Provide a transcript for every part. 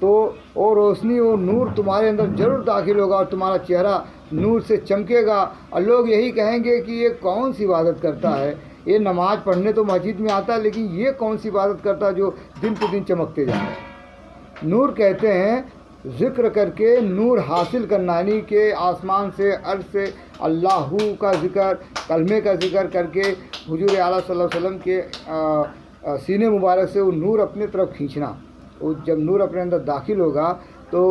تو وہ روشنی وہ نور تمہارے اندر ضرور داخل ہوگا اور تمہارا چہرہ نور سے چمکے گا، اور لوگ یہی کہیں گے کہ یہ کون سی عبادت کرتا ہے، یہ نماز پڑھنے تو مسجد میں آتا ہے لیکن یہ کون سی عبادت کرتا ہے جو دن پہ دن چمکتے جا رہا ہے۔ نور کہتے ہیں ذکر کر کے نور حاصل کرنا، یعنی کہ آسمان سے عرش سے اللہ کا ذکر، کلمے کا ذکر کر کے حضور اعلیٰ صلی اللہ علیہ وسلم کے سینے مبارک سے وہ نور اپنے طرف کھینچنا۔ وہ جب نور اپنے اندر داخل ہوگا تو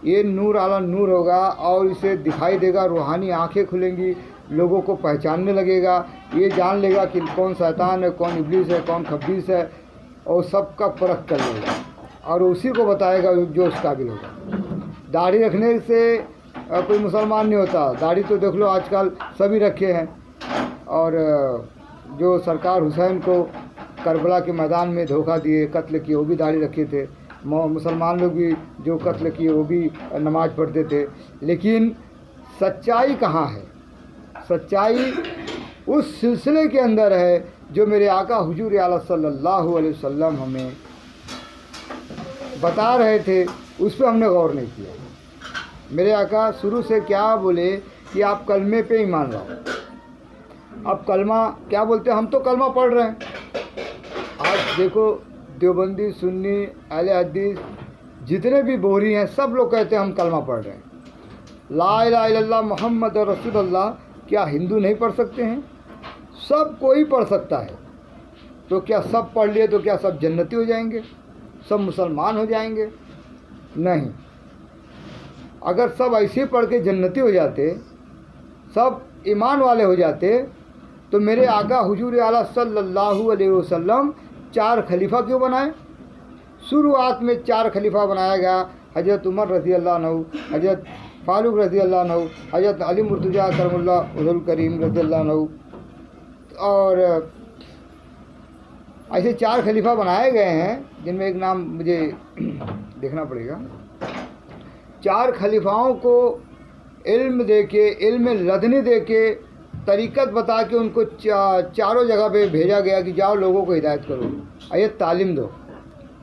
یہ نور اعلیٰ نور ہوگا اور اسے دکھائی دے گا، روحانی آنکھیں کھلیں گی، لوگوں کو پہچاننے لگے گا، یہ جان لے گا کہ کون شیطان ہے، کون ابلیس ہے، کون خبیث ہے، اور سب کا پرکھ کر لے گا اور اسی کو بتائے گا جو اس قابل ہوگا۔ داڑھی رکھنے سے کوئی مسلمان نہیں ہوتا، داڑھی تو دیکھ لو آج کل سبھی رکھے ہیں، اور جو سرکار حسین کو کربلا کے میدان میں دھوکہ دیے، قتل کیے، وہ بھی داڑھی رکھے تھے۔ مسلمان لوگ بھی جو قتل کیے وہ بھی نماز پڑھتے تھے، لیکن سچائی کہاں ہے؟ سچائی اس سلسلے کے اندر ہے جو میرے آقا حضور اعلیٰ صلی اللہ علیہ وسلم ہمیں بتا رہے تھے، اس پہ ہم نے غور نہیں کیا۔ میرے آقا شروع سے کیا بولے کہ آپ کلمے پہ ایمان لاؤ۔ اب کلمہ کیا بولتے ہیں؟ ہم تو کلمہ پڑھ رہے ہیں۔ آج دیکھو دیوبندی، سنی، اہل حدیث جتنے بھی بوری ہیں سب لوگ کہتے ہیں ہم کلمہ پڑھ رہے ہیں، لا الہ الا اللہ محمد رسول اللہ۔ کیا ہندو نہیں پڑھ سکتے ہیں؟ سب کوئی پڑھ سکتا ہے۔ تو کیا سب پڑھ لیے تو کیا سب جنتی ہو جائیں گے، سب مسلمان ہو جائیں گے؟ نہیں۔ اگر سب ایسے پڑھ کے جنتی ہو جاتے، سب ایمان والے ہو جاتے، تو میرے آقا حضور اعلیٰ صلی اللہ علیہ وسلم 4 خلیفہ کیوں بنائے؟ شروعات میں 4 خلیفہ بنایا گیا، حضرت عمر رضی اللہ عنہ، حضرت فاروق رضی اللہ عنہ، حضرت علی مرتضیٰ کرم اللہ وجہ الکریم رضی اللہ عنہ، اور ایسے 4 خلیفہ بنائے گئے ہیں جن میں ایک نام مجھے دیکھنا پڑے گا۔ 4 خلیفاؤں کو علم دے کے، علم لدنی دے کے، طریقت بتا کے ان کو چاروں جگہ پہ بھیجا گیا کہ جاؤ لوگوں کو ہدایت کرو، یہ تعلیم دو،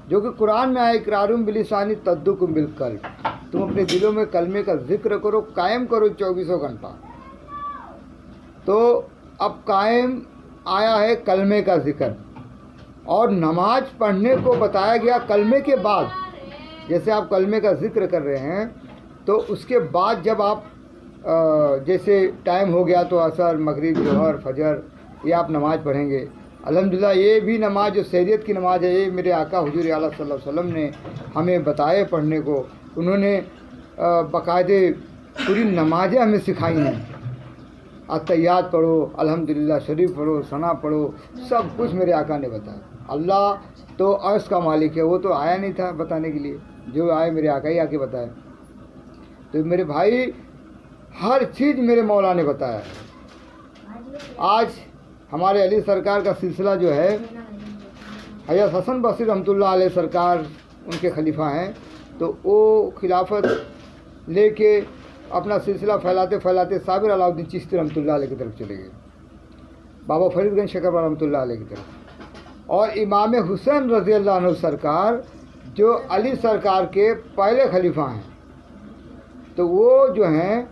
جو کہ قرآن میں آئے اقرارم بلسانی تصدیقم بالقلب، تم اپنے دلوں میں کلمے کا ذکر کرو، قائم کرو 24 گھنٹہ۔ تو اب قائم آیا ہے کلمے کا ذکر، اور نماز پڑھنے کو بتایا گیا کلمے کے بعد۔ جیسے آپ کلمے کا ذکر کر رہے ہیں تو اس کے بعد جب آپ جیسے ٹائم ہو گیا تو عصر، مغرب، ظہر، فجر، یہ آپ نماز پڑھیں گے۔ الحمدللہ یہ بھی نماز جو سیریت کی نماز ہے، یہ میرے آقا حضور اعلیٰ صلی اللہ علیہ وسلم نے ہمیں بتائے پڑھنے کو۔ انہوں نے باقاعدے پوری نمازیں ہمیں سکھائی ہیں۔ التحیات پڑھو، الحمدللہ شریف پڑھو، ثنا پڑھو، سب کچھ میرے آقا نے بتایا۔ اللہ تو عرش کا مالک ہے، وہ تو آیا نہیں تھا بتانے کے لیے، جو آئے میرے آقا ہی آ کے بتائے۔ تو میرے بھائی ہر چیز میرے مولا نے بتایا ہے۔ آج ہمارے علی سرکار کا سلسلہ جو ہے، حضرت حسن بصری رحمۃ اللہ علیہ سرکار ان کے خلیفہ ہیں، تو وہ خلافت لے کے اپنا سلسلہ پھیلاتے پھیلاتے صابر علاء الدین چشتی رحمۃ اللہ علیہ کی طرف چلے گئے، بابا فرید گنج شکر رحمۃ اللہ علیہ کی طرف۔ اور امام حسین رضی اللہ عنہ سرکار جو علی سرکار کے پہلے خلیفہ ہیں، تو وہ جو ہیں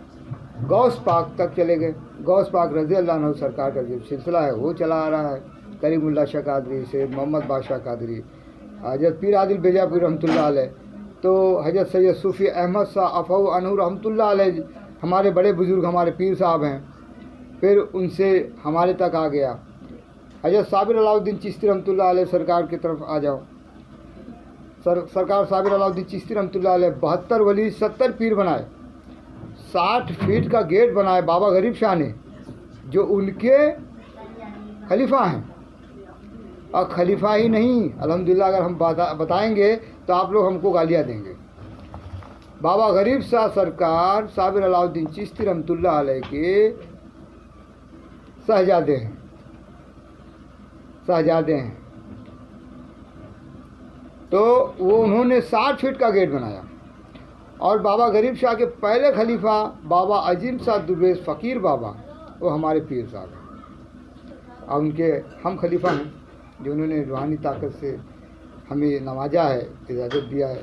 غوث پاک تک چلے گئے۔ غوث پاک رضی اللہ عنہ سرکار کا جو سلسلہ ہے وہ چلا آ رہا ہے، کریم اللہ شاہ قادری، سید محمد بادشاہ قادری، حضرت پیر عادل بیجا پور رحمۃ اللہ علیہ، تو حضرت سید صوفی احمد شاہ عفو عنہ رحمۃ اللہ علیہ ہمارے بڑے بزرگ، ہمارے پیر صاحب ہیں۔ پھر ان سے ہمارے تک آ گیا حضرت صابر علاء الدین چشتی رحمۃ اللہ علیہ سرکار کی طرف آ جاؤ۔ سرکار صابر علاء الدین چشتی رحمۃ اللہ علیہ 72 ولی 70 پیر بنائے، 60 فیٹ کا گیٹ بنائے بابا غریب شاہ نے، جو ان کے خلیفہ ہیں۔ اور خلیفہ ہی نہیں، الحمدللہ اگر ہم بتائیں گے تو آپ لوگ ہم کو گالیاں دیں گے۔ بابا غریب شاہ سرکار صابر علاء الدین چشتی رحمۃ اللہ علیہ کے شہزادے ہیں، تو وہ انہوں نے 60 فیٹ کا گیٹ بنایا۔ اور بابا غریب شاہ کے پہلے خلیفہ بابا عظیم شاہ درویش فقیر بابا، وہ ہمارے پیر صاحب ہیں، اور ان کے ہم خلیفہ ہیں، جو انہوں نے روحانی طاقت سے ہمیں نوازا ہے، اجازت دیا ہے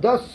10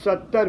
70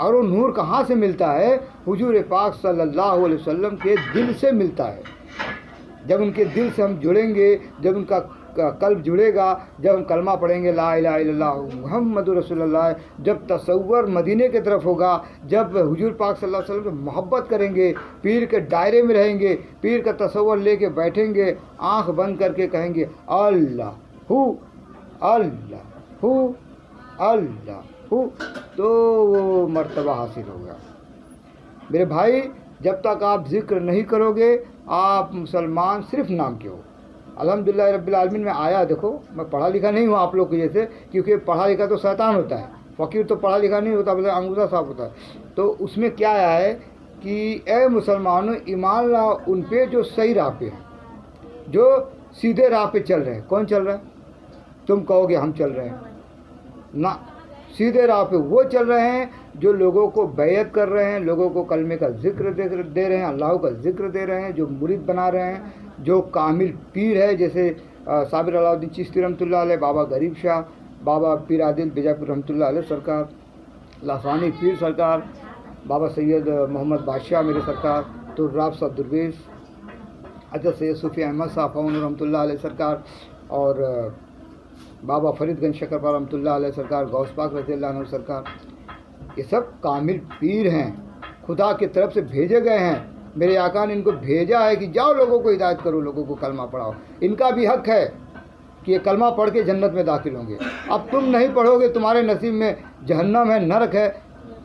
اور وہ نور کہاں سے ملتا ہے؟ حضور پاک صلی اللہ علیہ وسلم کے دل سے ملتا ہے۔ جب ان کے دل سے ہم جڑیں گے، جب ان کا قلب جڑے گا، جب ہم کلمہ پڑھیں گے لا الہ الا اللہ محمد رسول اللہ، جب تصور مدینے کی طرف ہوگا، جب حضور پاک صلی اللہ علیہ وسلم سے محبت کریں گے، پیر کے دائرے میں رہیں گے، پیر کا تصور لے کے بیٹھیں گے، آنکھ بند کر کے کہیں گے اللہ ہو اللہ ہو اللہ ہو، تو وہ مرتبہ حاصل ہوگا۔ میرے بھائی، جب تک آپ ذکر نہیں کرو گے آپ مسلمان صرف نام کے ہو۔ الحمدللہ رب العالمین میں آیا، دیکھو میں پڑھا لکھا نہیں ہوں آپ لوگ کی جیسے، کیونکہ پڑھا لکھا تو شیطان ہوتا ہے، فقیر تو پڑھا لکھا نہیں ہوتا بلکہ انگوٹھا صاف ہوتا ہے۔ تو اس میں کیا آیا ہے کہ اے مسلمانوں ایمان لاؤ ان پہ جو صحیح راہ پہ ہیں، جو سیدھے راہ پہ چل رہے ہیں۔ کون چل رہا ہے؟ تم کہو گے ہم چل رہے ہیں، نہ، سیدھے راہ پہ وہ چل رہے ہیں جو لوگوں کو بیعت کر رہے ہیں، لوگوں کو کلمے کا ذکر دے رہے ہیں، اللہ کا ذکر دے رہے ہیں، جو مرید بنا رہے ہیں، جو کامل پیر ہے، جیسے صابر علاء الدین چشتی رحمۃ اللہ علیہ، بابا غریب شاہ، بابا پیر عادل بیجاپور رحمۃ اللہ علیہ سرکار، لاسانی پیر سرکار، بابا سید محمد بادشاہ میرے سرکار، تراب صاحب درویش، حضرت سید صوفی احمد صاحب فون رحمۃ اللہ علیہ سرکار، اور بابا فرید گنج شکرپا رحمۃ اللہ علیہ سرکار، غوث پاک رضی اللہ عنہ سرکار، یہ سب کامل پیر ہیں، خدا کی طرف سے بھیجے گئے ہیں۔ میرے آقا نے ان کو بھیجا ہے کہ جاؤ لوگوں کو ہدایت کرو، لوگوں کو کلمہ پڑھاؤ۔ ان کا بھی حق ہے کہ یہ کلمہ پڑھ کے جنت میں داخل ہوں گے۔ اب تم نہیں پڑھو گے، تمہارے نصیب میں جہنم ہے، نرک ہے،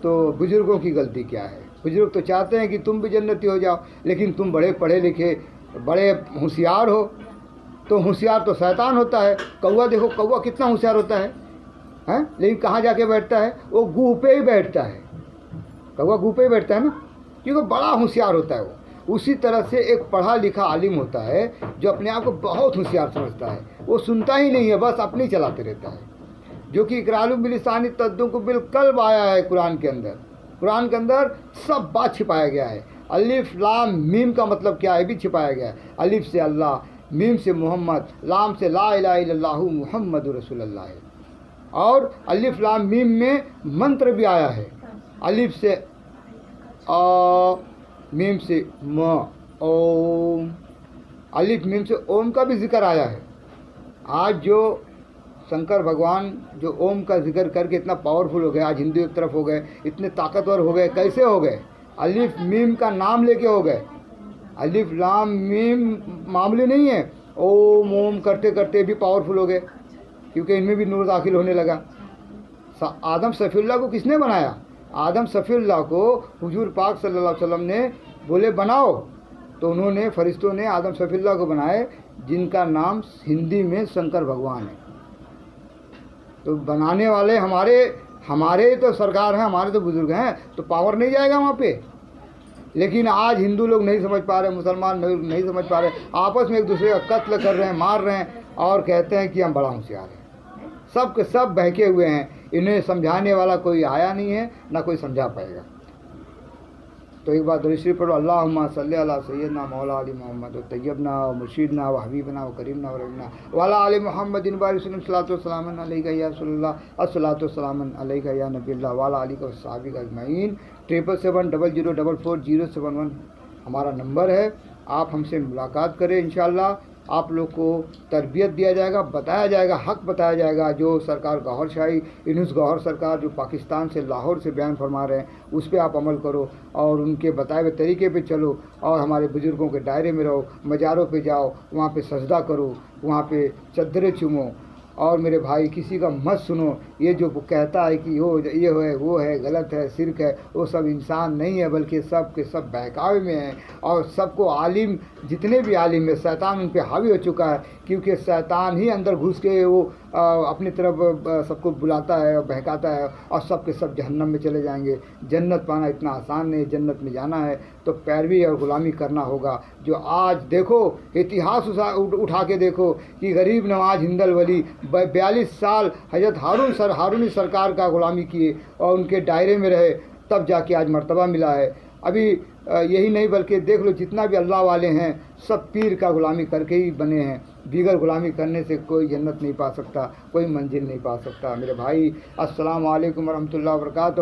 تو بزرگوں کی غلطی کیا ہے؟ بزرگ تو چاہتے ہیں کہ تم بھی جنتی ہو جاؤ، لیکن تم بڑے پڑھے لکھے، بڑے ہوشیار ہو، تو ہوشیار تو شیطان ہوتا ہے۔ کوا دیکھو، کوا کتنا ہوشیار ہوتا ہے، لیکن کہاں جا کے بیٹھتا ہے؟ وہ گو پہ ہی بیٹھتا ہے۔ کوا گو پہ ہی بیٹھتا ہے نا، کیونکہ بڑا ہوشیار ہوتا ہے وہ۔ اسی طرح سے ایک پڑھا لکھا عالم ہوتا ہے جو اپنے آپ کو بہت ہوشیار سمجھتا ہے، وہ سنتا ہی نہیں ہے، بس اپنی چلاتے رہتا ہے، جو کہ اقرار بلسان تدق بالقلب آیا ہے قرآن کے اندر۔ قرآن کے اندر سب بات چھپایا گیا ہے۔ الف لام میم کا مطلب کیا ہے بھی چھپایا گیا ہے۔ الف سے اللہ، میم سے محمد، لام سے لا الہ الا اللہ محمد رسول اللہ ہے۔ اور الف لام میم میں منتر بھی آیا ہے، الف سے آ، میم سے ما، اوم، الف میم سے اوم کا بھی ذکر آیا ہے۔ آج جو شنکر بھگوان جو اوم کا ذکر کر کے اتنا پاورفل ہو گئے، آج ہندو ایک طرف ہو گئے، اتنے طاقتور ہو گئے، کیسے ہو گئے؟ الف میم کا نام لے کے ہو گئے۔ الف لام میم معمولی نہیں ہے، اوم اوم کرتے کرتے بھی پاورفل ہو گئے، کیونکہ ان میں بھی نور داخل ہونے لگا۔ آدم صفی اللہ کو کس نے بنایا؟ آدم صفی اللہ کو حضور پاک صلی اللہ علیہ وسلم نے بولے بناؤ، تو انہوں نے، فرشتوں نے آدم صفی اللہ کو بنائے، جن کا نام ہندی میں شنکر بھگوان ہے۔ تو بنانے والے ہمارے تو سرکار ہیں، ہمارے تو بزرگ ہیں، تو پاور نہیں جائے گا وہاں پہ۔ لیکن آج ہندو لوگ نہیں سمجھ پا رہے، مسلمان لوگ نہیں سمجھ پا رہے، آپس میں ایک دوسرے کا قتل کر رہے ہیں، مار رہے ہیں، اور کہتے ہیں کہ ہم بڑا ہوشیار ہیں۔ سب کے سب بہکے ہوئے ہیں، انہیں سمجھانے والا کوئی آیا نہیں ہے، نہ کوئی سمجھا پائے گا۔ تو ایک بار درود شریف پڑھو، اللہم صلی علی سیدنا مولا علی محمد و طیبنا و مرشدنا و حبیبنا و کریمنا و ربنا وعلی آل محمد بارک وسلم، صلاۃ و سلام علیک یا رسول اللہ، الصلاۃ و سلام علیک یا نبی اللہ، وعلی آلہ و صحابہ اجمعین۔ 77700071 ہمارا نمبر ہے، آپ ہم سے ملاقات کریں، انشاءاللہ آپ لوگ کو تربیت دیا جائے گا، بتایا جائے گا، حق بتایا جائے گا، جو سرکار گوہر شاہی انوس گوہر سرکار جو پاکستان سے لاہور سے بیان فرما رہے ہیں اس پہ آپ عمل کرو، اور ان کے بتائے ہوئے طریقے پہ چلو، اور ہمارے بزرگوں کے دائرے میں رہو، مزاروں پہ جاؤ، وہاں پہ سجدہ کرو، وہاں پہ چادریں چومو، اور میرے بھائی کسی کا مت سنو۔ یہ جو کہتا ہے کہ یہ ہے وہ ہے، غلط ہے، شرک ہے، وہ سب انسان نہیں ہے، بلکہ سب کے سب بہکاوے میں ہیں، اور سب کو عالم، جتنے بھی عالم ہیں، شیطان ان پہ حاوی ہو چکا ہے، کیونکہ شیطان ہی اندر گھس کے وہ اپنی طرف سب کو بلاتا ہے اور بہکاتا ہے، اور سب کے سب جہنم میں چلے جائیں گے۔ جنت پانا اتنا آسان نہیں، جنت میں جانا ہے تو پیروی اور غلامی کرنا ہوگا۔ جو آج دیکھو اتہاس اٹھا کے دیکھو کہ غریب نواز ہندل ولی 42 سال حضرت ہارونی سرکار کا غلامی کیے اور ان کے دائرے میں رہے، تب جا کے آج مرتبہ ملا ہے۔ ابھی یہی نہیں بلکہ دیکھ لو جتنا بھی اللہ والے ہیں سب پیر کا غلامی کر کے ہی بنے ہیں. دیگر غلامی کرنے سے کوئی جنت نہیں پا سکتا, کوئی منزل نہیں پا سکتا. میرے بھائی السلام علیکم ورحمۃ اللہ وبرکاتہ.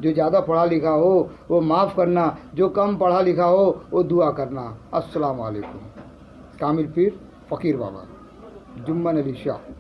جو زیادہ پڑھا لکھا ہو وہ معاف کرنا, جو کم پڑھا لکھا ہو وہ دعا کرنا. السلام علیکم. کامل پیر فقیر بابا, جمن علی شاہ.